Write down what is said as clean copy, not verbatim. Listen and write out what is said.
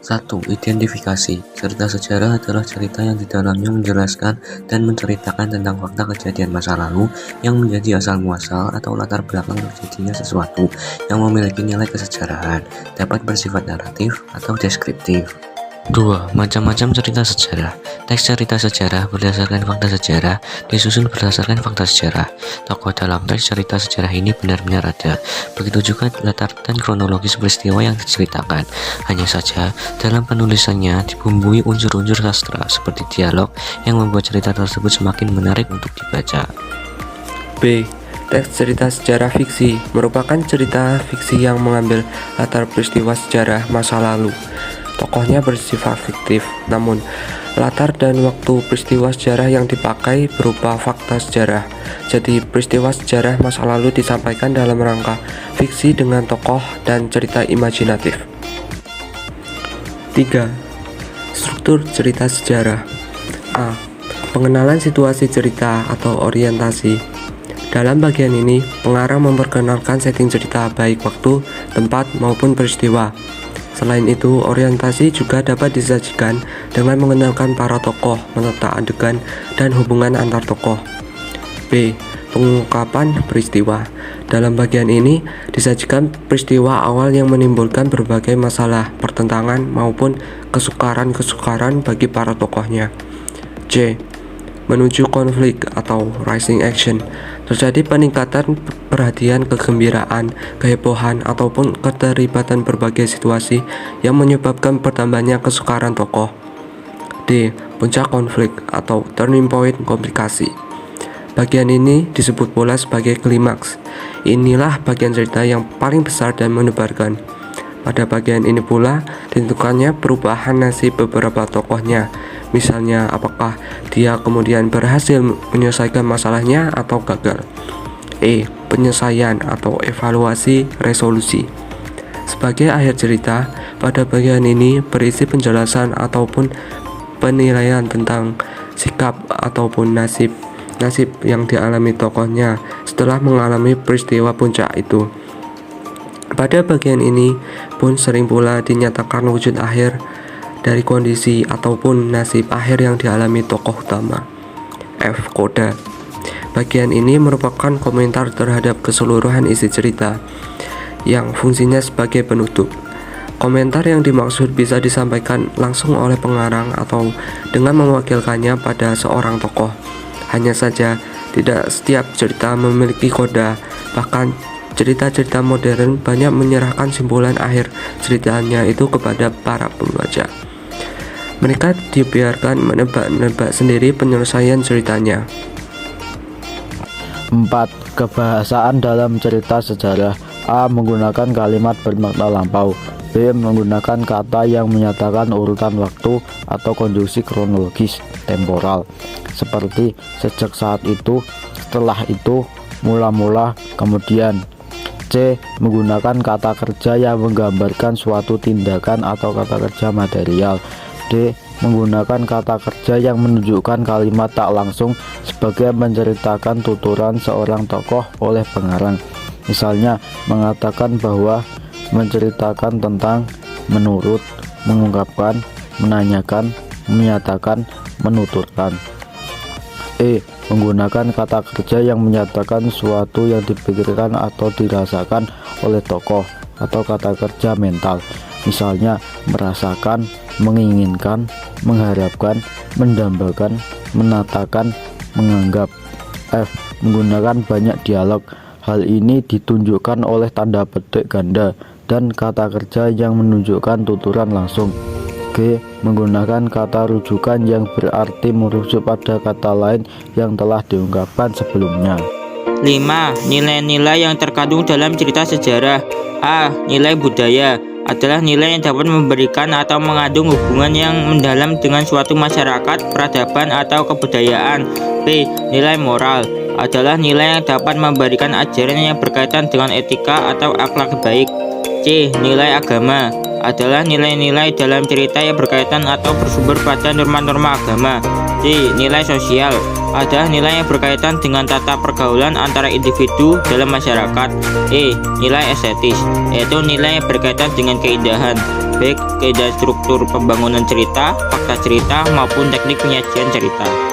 1. Identifikasi. Cerita sejarah adalah cerita yang di dalamnya menjelaskan dan menceritakan tentang fakta kejadian masa lalu yang menjadi asal muasal atau latar belakang terjadinya sesuatu yang memiliki nilai kesejarahan, dapat bersifat naratif atau deskriptif. 2. Macam-macam cerita sejarah. Teks cerita sejarah berdasarkan fakta sejarah disusun berdasarkan fakta sejarah. Tokoh dalam teks cerita sejarah ini benar-benar ada. Begitu juga latar dan kronologis peristiwa yang diceritakan. Hanya saja, dalam penulisannya dibumbui unsur-unsur sastra seperti dialog yang membuat cerita tersebut semakin menarik untuk dibaca. B. Teks cerita sejarah fiksi merupakan cerita fiksi yang mengambil latar peristiwa sejarah masa lalu. Tokohnya bersifat fiktif, namun latar dan waktu peristiwa sejarah yang dipakai berupa fakta sejarah. Jadi peristiwa sejarah masa lalu disampaikan dalam rangka fiksi dengan tokoh dan cerita imajinatif. 3. Struktur cerita sejarah. A. Pengenalan situasi cerita atau orientasi. Dalam bagian ini, pengarang memperkenalkan setting cerita baik waktu, tempat, maupun peristiwa. Selain itu, orientasi juga dapat disajikan dengan mengenalkan para tokoh, menata adegan, dan hubungan antar tokoh. B. Pengungkapan peristiwa. Dalam bagian ini, disajikan peristiwa awal yang menimbulkan berbagai masalah, pertentangan, maupun kesukaran-kesukaran bagi para tokohnya. C. Menuju konflik atau rising action. Terjadi peningkatan perhatian, kegembiraan, kehebohan, ataupun keterlibatan berbagai situasi yang menyebabkan bertambahnya kesukaran tokoh. D. Puncak konflik atau turning point komplikasi. Bagian ini disebut pula sebagai klimaks. Inilah bagian cerita yang paling besar dan menebarkan. Pada bagian ini pula ditentukannya perubahan nasib beberapa tokohnya. Misalnya, apakah dia kemudian berhasil menyelesaikan masalahnya atau gagal. E. Penyelesaian atau evaluasi resolusi. Sebagai akhir cerita, pada bagian ini berisi penjelasan ataupun penilaian tentang sikap ataupun nasib yang dialami tokohnya setelah mengalami peristiwa puncak itu. Pada bagian ini pun sering pula dinyatakan wujud akhir dari kondisi ataupun nasib akhir yang dialami tokoh utama. F. Koda. Bagian ini merupakan komentar terhadap keseluruhan isi cerita yang fungsinya sebagai penutup. Komentar yang dimaksud bisa disampaikan langsung oleh pengarang atau dengan mewakilkannya pada seorang tokoh. Hanya saja, tidak setiap cerita memiliki koda. Bahkan cerita-cerita modern banyak menyerahkan simpulan akhir ceritanya itu kepada para pembaca. Mereka dibiarkan menebak-nebak sendiri penyelesaian ceritanya. 4. Kebahasaan dalam cerita sejarah. A. Menggunakan kalimat bermakna lampau. B. Menggunakan kata yang menyatakan urutan waktu atau konjungsi kronologis temporal, seperti sejak saat itu, setelah itu, mula-mula, kemudian. C. Menggunakan kata kerja yang menggambarkan suatu tindakan atau kata kerja material. D. Menggunakan kata kerja yang menunjukkan kalimat tak langsung sebagai menceritakan tuturan seorang tokoh oleh pengarang. Misalnya, mengatakan bahwa, menceritakan tentang, menurut, mengungkapkan, menanyakan, menyatakan, menuturkan. E. Menggunakan kata kerja yang menyatakan suatu yang dipikirkan atau dirasakan oleh tokoh atau kata kerja mental. Misalnya, merasakan, menginginkan, mengharapkan, mendambakan, menatakan, menganggap. F. Menggunakan banyak dialog. Hal ini ditunjukkan oleh tanda petik ganda dan kata kerja yang menunjukkan tuturan langsung. G. Menggunakan kata rujukan yang berarti merujuk pada kata lain yang telah diungkapkan sebelumnya. 5. Nilai-nilai yang terkandung dalam cerita sejarah. A. Nilai budaya adalah nilai yang dapat memberikan atau mengandung hubungan yang mendalam dengan suatu masyarakat, peradaban, atau kebudayaan. B. Nilai moral adalah nilai yang dapat memberikan ajaran yang berkaitan dengan etika atau akhlak baik. C. Nilai agama adalah nilai-nilai dalam cerita yang berkaitan atau bersumber pada norma-norma agama. D. Nilai sosial adalah nilai yang berkaitan dengan tata pergaulan antara individu dalam masyarakat. E. Nilai estetis yaitu nilai yang berkaitan dengan keindahan, baik keindahan struktur pembangunan cerita, fakta cerita, maupun teknik penyajian cerita.